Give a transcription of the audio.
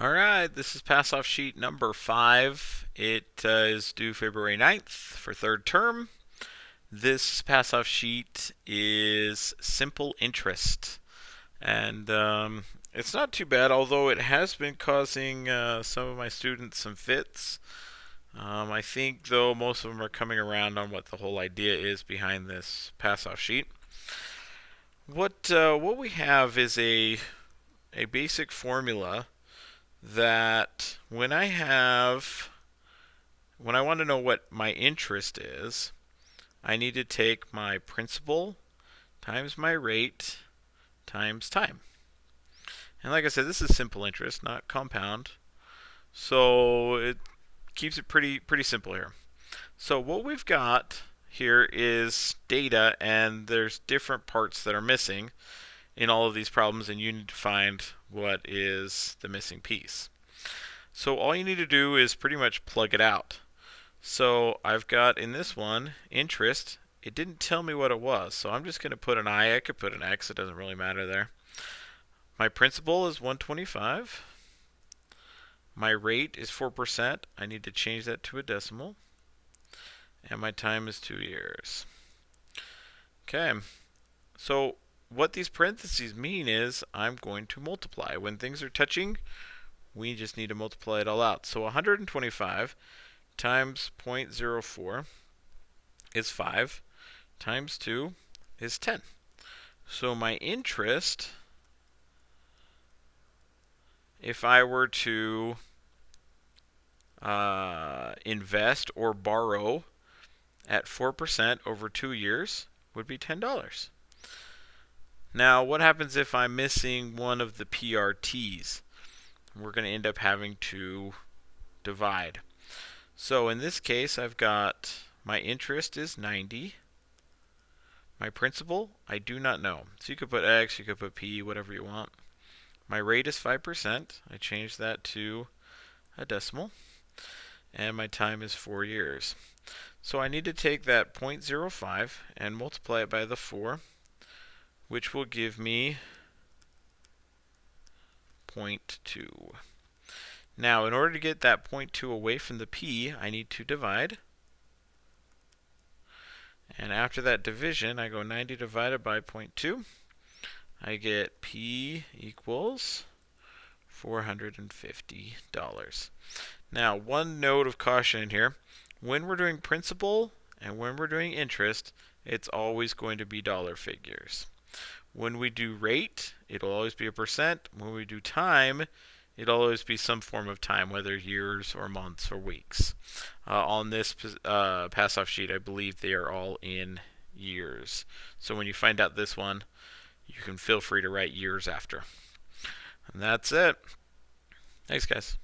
Alright, this is pass off sheet number 5. It is due February 9th for third term. This pass off sheet is simple interest. And it's not too bad, although it has been causing some of my students some fits. I think, though, most of them are coming around on what the whole idea is behind this pass off sheet. What we have is a basic formula that when I want to know what my interest is, I need to take my principal times my rate times time. And like I said, this is simple interest, not compound. So it keeps it pretty simple here. So what we've got here is data, and there's different parts that are missing in all of these problems, and you need to find what is the missing piece. So all you need to do is pretty much plug it out. So I've got in this one interest. It didn't tell me what it was, so I'm just going to put an I. I could put an X. It doesn't really matter there. My principal is 125. My rate is 4%. I need to change that to a decimal. And my time is 2 years. Okay. So what these parentheses mean is I'm going to multiply. When things are touching, we just need to multiply it all out. So 125 times 0.04 is 5 times 2 is 10. So my interest, if I were to invest or borrow at 4% over 2 years, would be $10. Now, what happens if I'm missing one of the PRTs? We're going to end up having to divide. So in this case, I've got my interest is 90. My principal, I do not know. So you could put X, you could put P, whatever you want. My rate is 5%. I change that to a decimal. And my time is 4 years. So I need to take that 0.05 and multiply it by the 4, which will give me 0.2. Now, in order to get that 0.2 away from the P, I need to divide. And after that division, I go 90 divided by 0.2. I get P equals $450. Now, one note of caution in here. When we're doing principal and when we're doing interest, it's always going to be dollar figures. When we do rate, it'll always be a percent. When we do time, it'll always be some form of time, whether years or months or weeks. On this pass-off sheet, I believe they are all in years. So when you find out this one, you can feel free to write years after. And that's it. Thanks, guys.